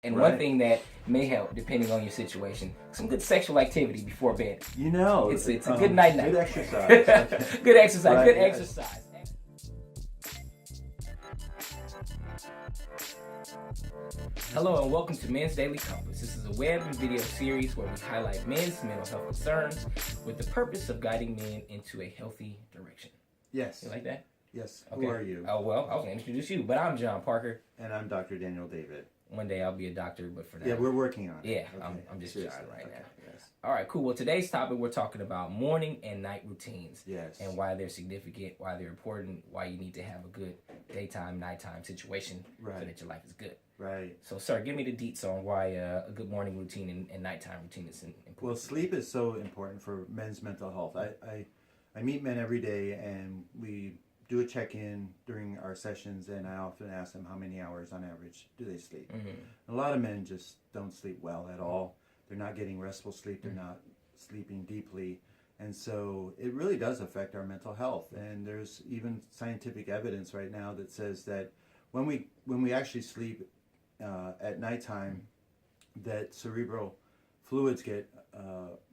And one thing that may help, depending on your situation, some good sexual activity before bed. It's a good night. Good exercise. Good exercise. Right, good yes. exercise. Hello and welcome to Men's Daily Compass. This is a web and video series where we highlight men's mental health concerns with the purpose of guiding men into a healthy direction. Yes. You like that? Yes. Okay. Who are you? Oh, well, I was going to introduce you, but I'm John Parker. And I'm Dr. Daniel David. One day I'll be a doctor, but for now. Yeah, we're working on it. Yeah, Okay. I'm just Seriously. John right Okay. now. Yes. All right, cool. Well, today's topic, we're talking about morning and night routines. Yes. And why they're significant, why they're important, why you need to have a good daytime, nighttime situation so that your life is good. Right. So, sir, give me the deets on why a good morning routine and nighttime routine is important. Well, sleep is so important for men's mental health. I meet men every day, and we do a check-in during our sessions, and I often ask them how many hours on average do they sleep. Mm-hmm. A lot of men just don't sleep well at all. They're not getting restful sleep. They're not sleeping deeply. And so it really does affect our mental health. And there's even scientific evidence right now that says that when we actually sleep at nighttime, that cerebral fluids get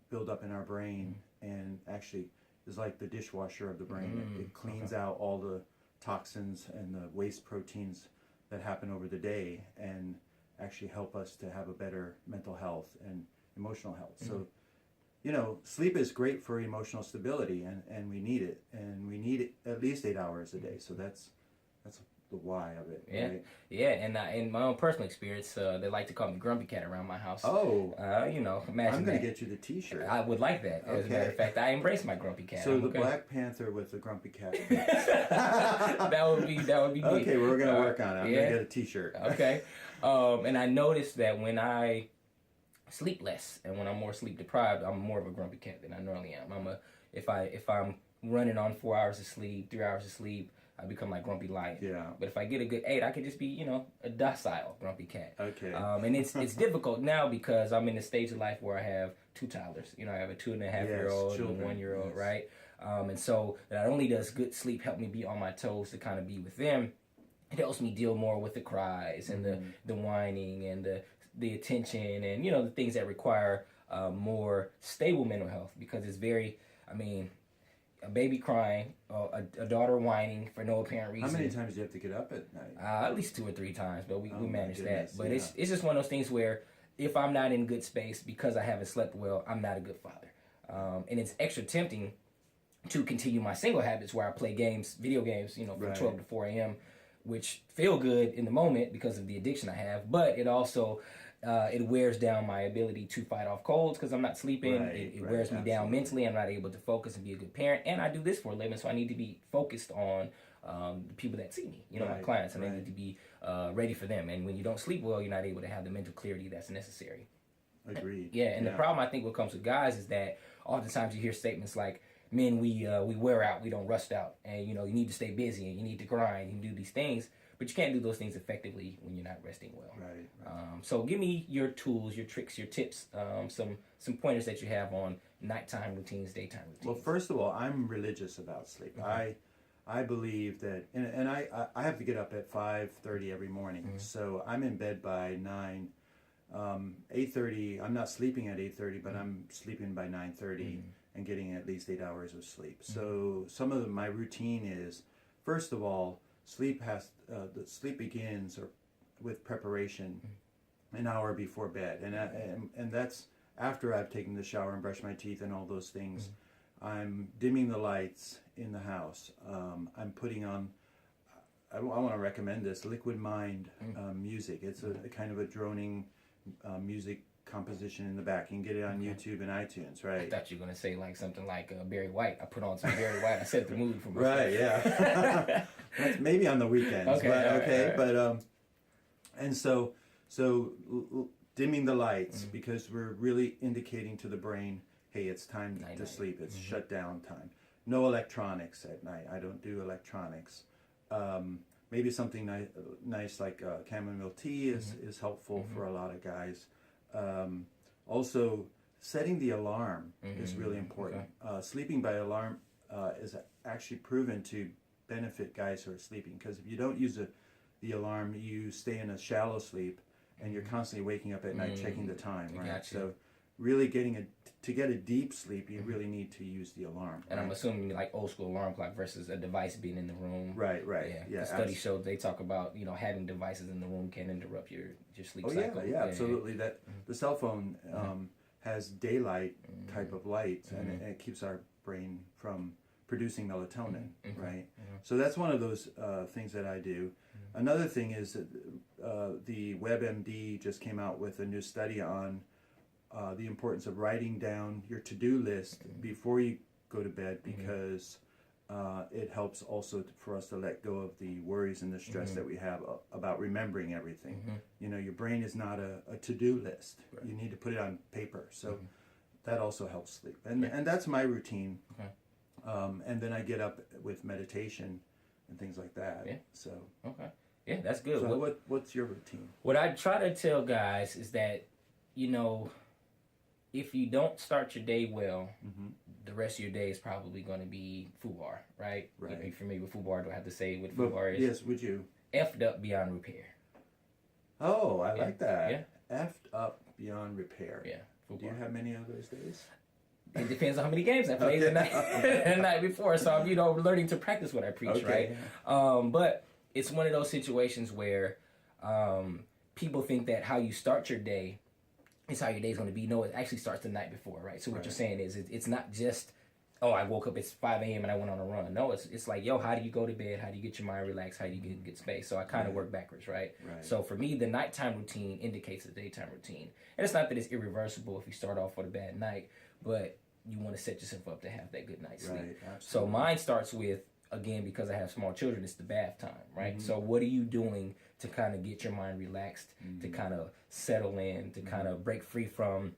build up in our brain and actually is like the dishwasher of the brain. It cleans out all the toxins and the waste proteins that happen over the day and actually help us to have a better mental health and emotional health. So, you know, sleep is great for emotional stability, and we need it. And we need it at least 8 hours a day. So that's the why of it. Yeah, right? yeah, and in my own personal experience, they like to call me Grumpy Cat around my house. Oh, you know, imagine I'm going that. to get you the T-shirt. I would like that. As a matter of fact, I embrace my Grumpy Cat. So I'm the okay. Black Panther with the Grumpy Cat. that would be me. Okay, we're going to work on it. I'm going to get a T-shirt. Okay, and I noticed that when I sleep less and when I'm more sleep deprived, I'm more of a grumpy cat than I normally am. If I'm running on 4 hours of sleep, 3 hours of sleep, I become like Grumpy Lion. Yeah. But if I get a good 8, I could just be, you know, a docile Grumpy Cat. Okay. And it's difficult now because I'm in a stage of life where I have 2 toddlers. You know, I have a 2.5-year-old and a 1-year-old, right? And so not only does good sleep help me be on my toes to kind of be with them, it helps me deal more with the cries and the whining and the attention and, you know, the things that require more stable mental health, because it's very, I mean, a baby crying, a daughter whining for no apparent reason. How many times do you have to get up at night? At least 2 or 3 times, but we manage goodness, that. But yeah. it's just one of those things where if I'm not in good space because I haven't slept well, I'm not a good father. And it's extra tempting to continue my single habits where I play games, video games, you know, from 12 to 4 a.m., which feel good in the moment because of the addiction I have, but it also it wears down my ability to fight off colds because I'm not sleeping. It wears me down mentally. I'm not able to focus and be a good parent. And I do this for a living, so I need to be focused on the people that see me, you know, my clients, and I need to be ready for them. And when you don't sleep well, you're not able to have the mental clarity that's necessary. Agreed. Yeah, and the problem I think what comes with guys is that oftentimes you hear statements like, men, we wear out, we don't rust out, and you know, you need to stay busy and you need to grind and do these things, but you can't do those things effectively when you're not resting well. Right. So give me your tools, your tricks, your tips, some pointers that you have on nighttime routines, daytime routines. Well, first of all, I'm religious about sleep. I believe that, and I have to get up at 5:30 every morning, so I'm in bed by 9. 8:30. I'm not sleeping at 8:30, but I'm sleeping by 9:30 and getting at least 8 hours of sleep. So some of my routine is, first of all, the sleep begins with preparation an hour before bed, and that's after I've taken the shower and brushed my teeth and all those things. I'm dimming the lights in the house. I'm putting on, I want to recommend this, Liquid Mind music. It's a kind of a droning music composition in the back. You can get it on YouTube and iTunes, right? I thought you were going to say like something like Barry White. I put on some Barry White. I set the mood for my Right, yeah. That's maybe on the weekends. But and so dimming the lights because we're really indicating to the brain, hey, it's time to sleep. It's shut down time. No electronics at night. I don't do electronics. Maybe something nice like chamomile tea is helpful for a lot of guys. Also, setting the alarm is really important. Sleeping by alarm is actually proven to benefit guys who are sleeping, because if you don't use the alarm, you stay in a shallow sleep, and you're constantly waking up at night checking the time, right? Gotcha. So really to get a deep sleep, you really need to use the alarm. And right? I'm assuming like old school alarm clock versus a device being in the room. Right. Yeah. The study showed they talk about having devices in the room can interrupt your sleep cycle. Yeah, absolutely. That the cell phone has daylight type of light, and it keeps our brain from producing melatonin, right? So that's one of those things that I do. Another thing is that the WebMD just came out with a new study on the importance of writing down your to-do list before you go to bed, because it helps also for us to let go of the worries and the stress that we have about remembering everything. Your brain is not a to-do list. Right. You need to put it on paper. So that also helps sleep. And that's my routine. And then I get up with meditation and things like that. Yeah. So yeah, that's good. So what's your routine? What I try to tell guys is that, if you don't start your day well, the rest of your day is probably going to be FUBAR, right? Right. Are you familiar with FUBAR? Do I have to say what FUBAR is? Yes, would you? Effed up beyond repair. Oh, I like that. Yeah. Effed up beyond repair. Yeah. FUBAR. Do you have many of those days? It depends on how many games I played the night before. So I'm, learning to practice what I preach, right? But it's one of those situations where people think that how you start your day is how your day's going to be. No, it actually starts the night before, right? So what you're saying is it's not just, I woke up, it's 5 a.m. and I went on a run. No, it's like, how do you go to bed? How do you get your mind relaxed? How do you get good space? So I kind of work backwards, right? So for me, the nighttime routine indicates the daytime routine. And it's not that it's irreversible if you start off with a bad night, but you want to set yourself up to have that good night's sleep. Right, so mine starts with, again, because I have small children, it's the bath time, right? So what are you doing to kind of get your mind relaxed, to kind of settle in, to kind of break free from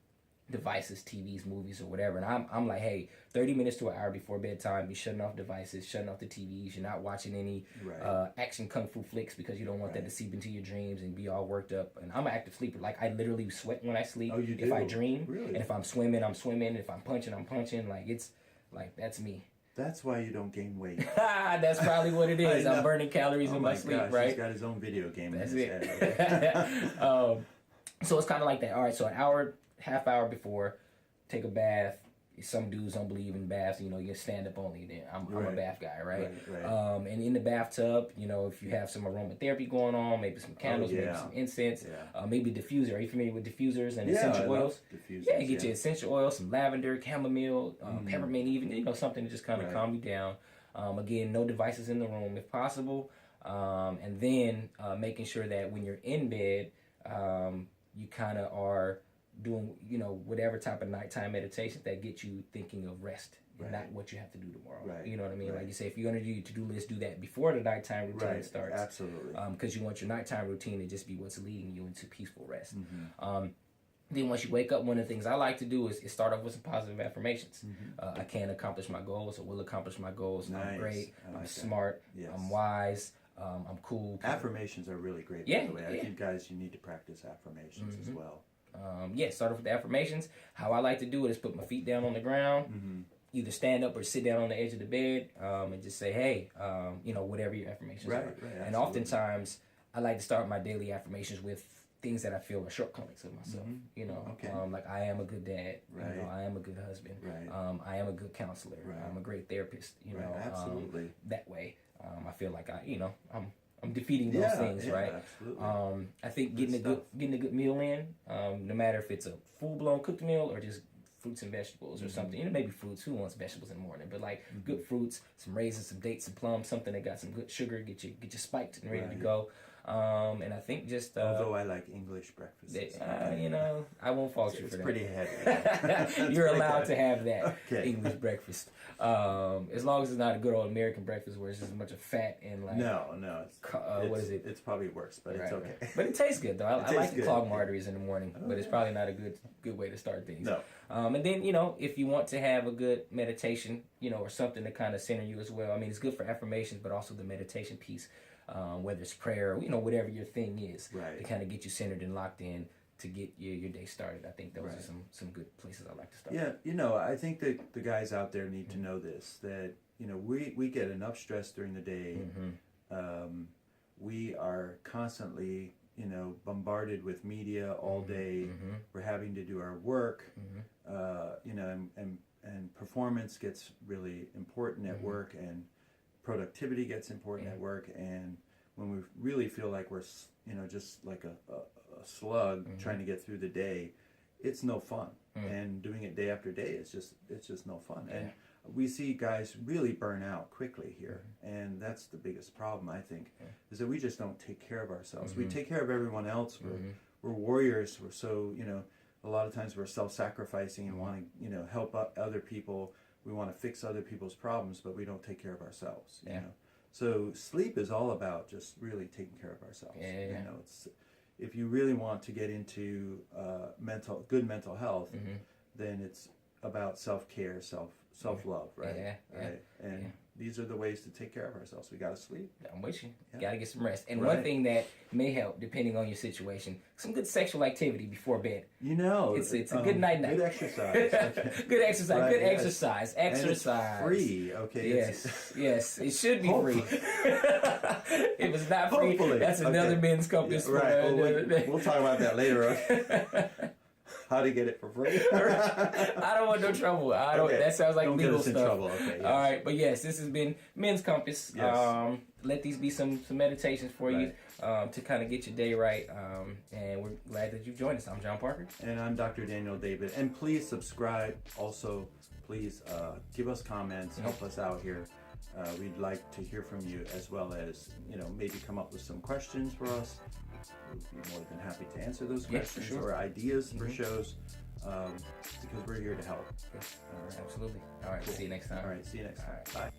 devices, TVs, movies, or whatever? And I'm like, hey, 30 minutes to an hour before bedtime, you're shutting off devices, shutting off the TVs. You're not watching any action kung fu flicks because you don't want that to seep into your dreams and be all worked up. And I'm an active sleeper. Like, I literally sweat when I sleep. Oh, you do? If I dream. Really? And if I'm swimming, I'm swimming. If I'm punching, I'm punching. Like, it's like, that's me. That's why you don't gain weight. That's probably what it is. I'm burning calories in my sleep, right? He's got his own video game That's in his it. head. So it's kind of like that. All right, so an hour, half hour before, take a bath. Some dudes don't believe in baths. You stand up only. Then I'm a bath guy, right? And in the bathtub, if you have some aromatherapy going on, maybe some candles, maybe some incense, maybe a diffuser. Are you familiar with diffusers and essential oils? Diffusers, Get your essential oils, some lavender, chamomile, peppermint, even something to just kind of calm you down. Again, no devices in the room if possible, and then making sure that when you're in bed, you kind of are doing whatever type of nighttime meditation that gets you thinking of rest and not what you have to do tomorrow. You know what I mean? Like you say, if you're going to do your to-do list, do that before the nighttime routine starts. Absolutely. Because you want your nighttime routine to just be what's leading you into peaceful rest. Then once you wake up, one of the things I like to do is start off with some positive affirmations. I can accomplish my goals, or will accomplish my goals. I'm great, I'm smart, I'm wise, I'm cool. Affirmations are really great, by the way. I think, guys, you need to practice affirmations as well. Start off with the affirmations. How I like to do it is put my feet down on the ground, either stand up or sit down on the edge of the bed, and just say, hey, whatever your affirmations are. And oftentimes, I like to start my daily affirmations with things that I feel are shortcomings of myself. Like I am a good dad. I am a good husband. I am a good counselor. I'm a great therapist. Absolutely. That way, I feel like I'm defeating those things, right? Absolutely. I think getting a good meal in, no matter if it's a full blown cooked meal or just fruits and vegetables or something. Maybe fruits. Who wants vegetables in the morning? But like good fruits, some raisins, some dates, some plums, something that got some good sugar, get you spiked and ready to go. And I think just although I like English breakfast, I won't fault you for that. It's pretty heavy. You're allowed to have that English breakfast, as long as it's not a good old American breakfast where it's just a bunch of fat and like what is it? It's probably worse, but it's okay. But it tastes good though. I like to clog my arteries in the morning, but it's probably not a good way to start things. No. And then if you want to have a good meditation, or something to kind of center you as well. I mean, it's good for affirmations, but also the meditation piece. Whether it's prayer, whatever your thing is, to kind of get you centered and locked in to get your day started. I think those are some good places I like to start. Yeah, I think that the guys out there need to know this, that we get enough stress during the day. We are constantly you know, bombarded with media all day. We're having to do our work, you know, and performance gets really important at work, and productivity gets important at work. And when we really feel like we're, you know, just like a slug trying to get through the day, it's no fun. And doing it day after day, it's just no fun. And we see guys really burn out quickly here, and that's the biggest problem, I think, is that we just don't take care of ourselves. We take care of everyone else. We're warriors. We're so, you know, a lot of times we're self-sacrificing and wanting, you know, help other people. We want to fix other people's problems, but we don't take care of ourselves. You know, so sleep is all about just really taking care of ourselves. You know, it's, if you really want to get into good mental health, then it's about self-care, self-love, right? Right. And these are the ways to take care of ourselves. We got to sleep. I'm with you. Got to get some rest. And one thing that may help, depending on your situation, some good sexual activity before bed. You know, it's a good night. Good exercise. Good exercise. Right, good exercise. Exercise. And it's free. Okay. Yes. It should be free. If it's not free, that's another men's compass. Right. We'll talk about that later. Okay. How to get it for free? I don't want no trouble. I don't. That sounds like legal stuff. Trouble. Okay, yes. All right, but yes, this has been Men's Compass. Yes. Let these be some meditations for you to kind of get your day right. And we're glad that you've joined us. I'm John Parker, and I'm Dr. Daniel David. And please subscribe. Also, please give us comments. Help us out here. We'd like to hear from you, as well as, you know, maybe come up with some questions for us. We'd be more than happy to answer those questions or ideas for shows, because we're here to help. All right, absolutely. All right, see you next time. All right, see you next time. Bye.